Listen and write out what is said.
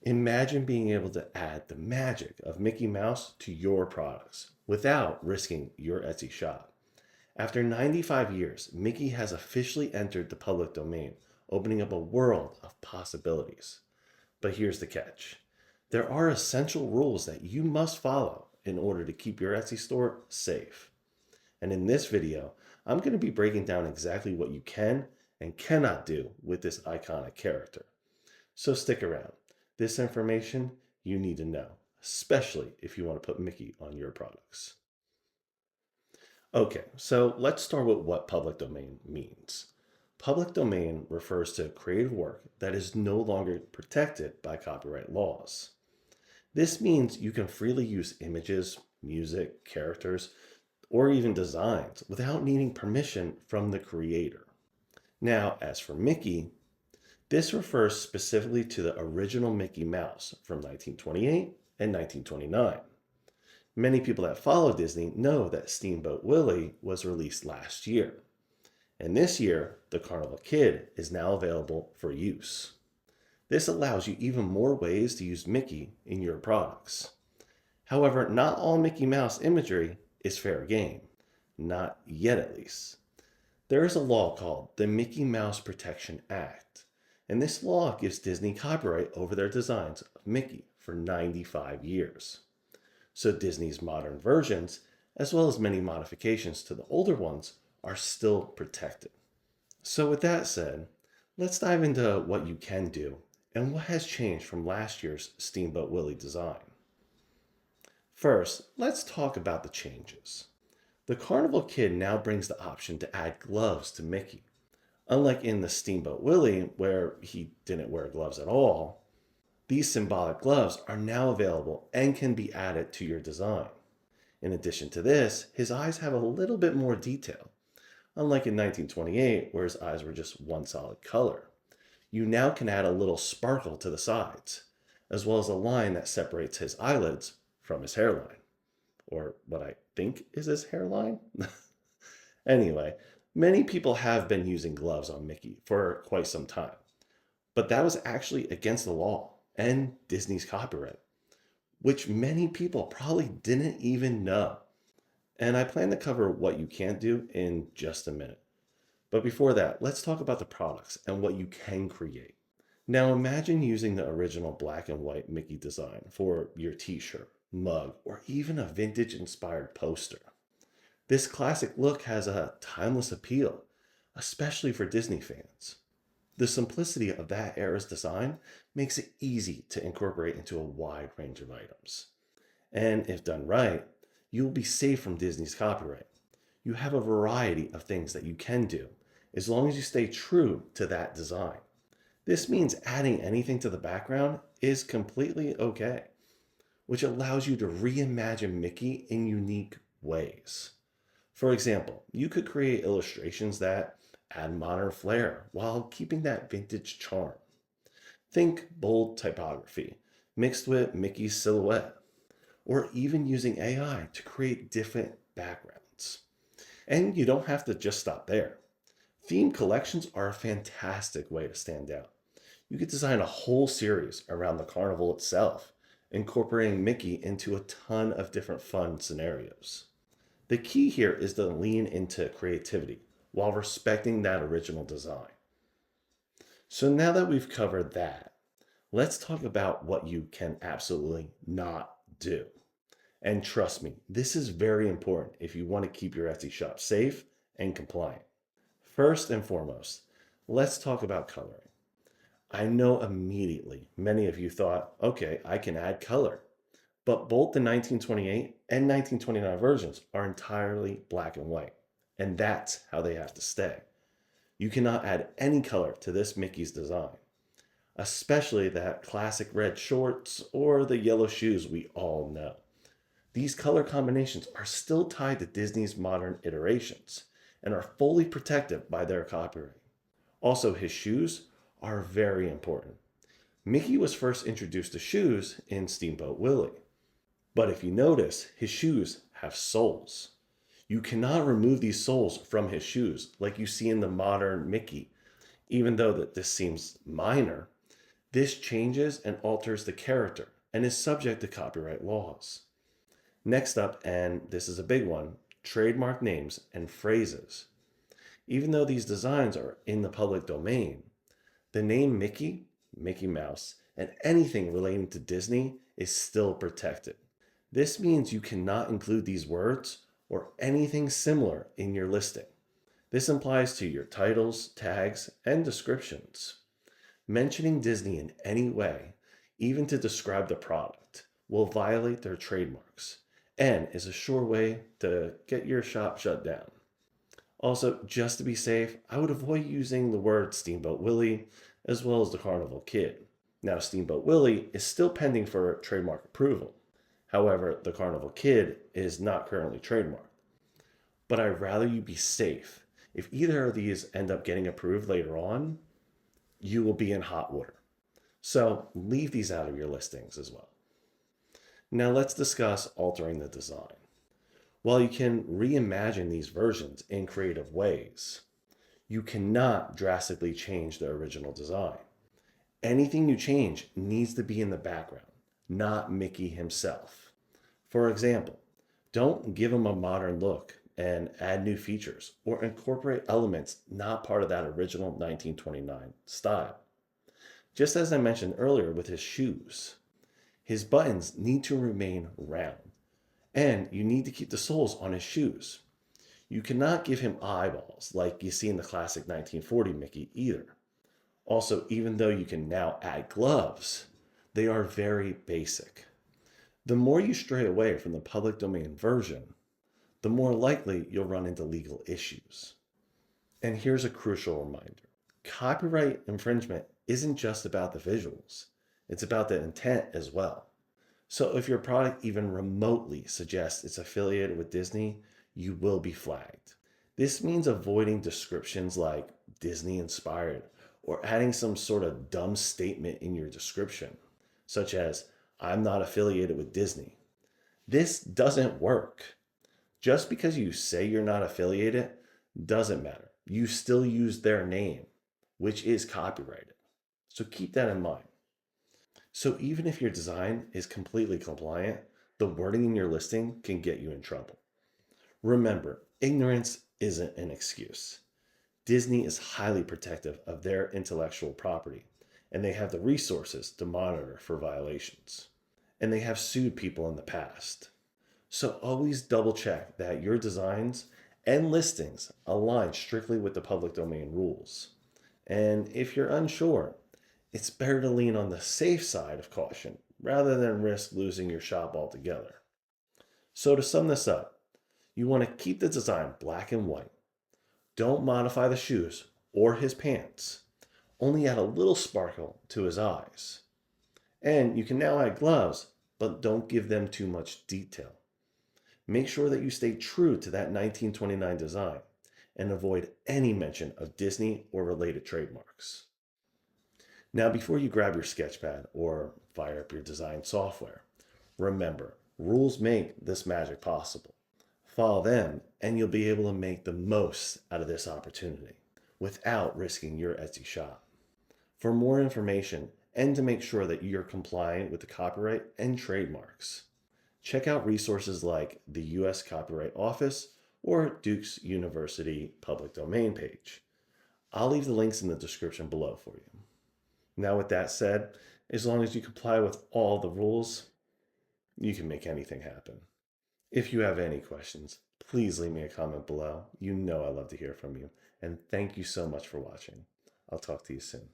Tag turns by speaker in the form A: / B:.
A: Imagine being able to add the magic of Mickey Mouse to your products without risking your Etsy shop. After 95 years, Mickey has officially entered the public domain, opening up a world of possibilities. But here's the catch. There are essential rules that you must follow in order to keep your Etsy store safe. And in this video, I'm going to be breaking down exactly what you can and cannot do with this iconic character. So stick around. This information you need to know, especially if you want to put Mickey on your products. Okay, so let's start with what public domain means. Public domain refers to creative work that is no longer protected by copyright laws. This means you can freely use images, music, characters, or even designs without needing permission from the creator. Now, as for Mickey, this refers specifically to the original Mickey Mouse from 1928 and 1929. Many people that follow Disney know that Steamboat Willie was released last year. And this year, the Carnival Kid is now available for use. This allows you even more ways to use Mickey in your products. However, not all Mickey Mouse imagery is fair game. Not yet, at least. There is a law called the Mickey Mouse Protection Act, and this law gives Disney copyright over their designs of Mickey for 95 years. So Disney's modern versions, as well as many modifications to the older ones, are still protected. So with that said, let's dive into what you can do and what has changed from last year's Steamboat Willie design. First, let's talk about the changes. The Carnival Kid now brings the option to add gloves to Mickey. Unlike in the Steamboat Willie, where he didn't wear gloves at all, these symbolic gloves are now available and can be added to your design. In addition to this, his eyes have a little bit more detail. Unlike in 1928, where his eyes were just one solid color, you now can add a little sparkle to the sides, as well as a line that separates his eyelids from his hairline. Or what I think is his hairline? Anyway, many people have been using gloves on Mickey for quite some time, but that was actually against the law and Disney's copyright, which many people probably didn't even know. And I plan to cover what you can't do in just a minute. But before that, let's talk about the products and what you can create. Now imagine using the original black and white Mickey design for your t-shirt, mug, or even a vintage inspired poster. This classic look has a timeless appeal, especially for Disney fans. The simplicity of that era's design makes it easy to incorporate into a wide range of items. And if done right, you will be safe from Disney's copyright. You have a variety of things that you can do, as long as you stay true to that design. This means adding anything to the background is completely okay, which allows you to reimagine Mickey in unique ways. For example, you could create illustrations that add modern flair while keeping that vintage charm. Think bold typography mixed with Mickey's silhouette, or even using AI to create different backgrounds. And you don't have to just stop there. Theme collections are a fantastic way to stand out. You could design a whole series around the carnival itself, incorporating Mickey into a ton of different fun scenarios. The key here is to lean into creativity while respecting that original design. So now that we've covered that, let's talk about what you can absolutely not do. And trust me, this is very important if you want to keep your Etsy shop safe and compliant. First and foremost, let's talk about coloring. I know immediately many of you thought, okay, I can add color. But both the 1928 and 1929 versions are entirely black and white, and that's how they have to stay. You cannot add any color to this Mickey's design, especially that classic red shorts or the yellow shoes we all know. These color combinations are still tied to Disney's modern iterations and are fully protected by their copyright. Also, his shoes are very important. Mickey was first introduced to shoes in Steamboat Willie. But if you notice, his shoes have soles. You cannot remove these soles from his shoes like you see in the modern Mickey. Even though that this seems minor, This changes and alters the character and is subject to copyright laws. Next up, and this is a big one, trademark names and phrases. Even though these designs are in the public domain, the name Mickey, Mickey Mouse, and anything relating to Disney is still protected. This means you cannot include these words or anything similar in your listing. This applies to your titles, tags, and descriptions. Mentioning Disney in any way, even to describe the product, will violate their trademarks and is a sure way to get your shop shut down. Also, just to be safe, I would avoid using the word Steamboat Willie as well as the Carnival Kid. Now, Steamboat Willie is still pending for trademark approval. However, the Carnival Kid is not currently trademarked. But I'd rather you be safe. If either of these end up getting approved later on, you will be in hot water. So leave these out of your listings as well. Now let's discuss altering the design. While you can reimagine these versions in creative ways, you cannot drastically change the original design. Anything you change needs to be in the background, not Mickey himself. For example, don't give him a modern look and add new features or incorporate elements not part of that original 1929 style. Just as I mentioned earlier with his shoes, his buttons need to remain round, and you need to keep the soles on his shoes. You cannot give him eyeballs like you see in the classic 1940 Mickey either. Also, even though you can now add gloves, they are very basic. The more you stray away from the public domain version, the more likely you'll run into legal issues. And here's a crucial reminder. Copyright infringement isn't just about the visuals, it's about the intent as well. So if your product even remotely suggests it's affiliated with Disney, you will be flagged. This means avoiding descriptions like Disney inspired or adding some sort of dumb statement in your description, such as, I'm not affiliated with Disney. This doesn't work. Just because you say you're not affiliated doesn't matter. You still use their name, which is copyrighted. So keep that in mind. So even if your design is completely compliant, the wording in your listing can get you in trouble. Remember, ignorance isn't an excuse. Disney is highly protective of their intellectual property, and they have the resources to monitor for violations. And they have sued people in the past. So always double check that your designs and listings align strictly with the public domain rules. And if you're unsure, it's better to lean on the safe side of caution rather than risk losing your shop altogether. So to sum this up, you want to keep the design black and white. Don't modify the shoes or his pants. Only add a little sparkle to his eyes. And you can now add gloves, but don't give them too much detail. Make sure that you stay true to that 1929 design and avoid any mention of Disney or related trademarks. Now, before you grab your sketchpad or fire up your design software, remember, rules make this magic possible. Follow them and you'll be able to make the most out of this opportunity without risking your Etsy shop. For more information and to make sure that you're compliant with the copyright and trademarks, check out resources like the U.S. Copyright Office or Duke's University public domain page. I'll leave the links in the description below for you. Now, with that said, as long as you comply with all the rules, you can make anything happen. If you have any questions, please leave me a comment below. You know I love to hear from you. And thank you so much for watching. I'll talk to you soon.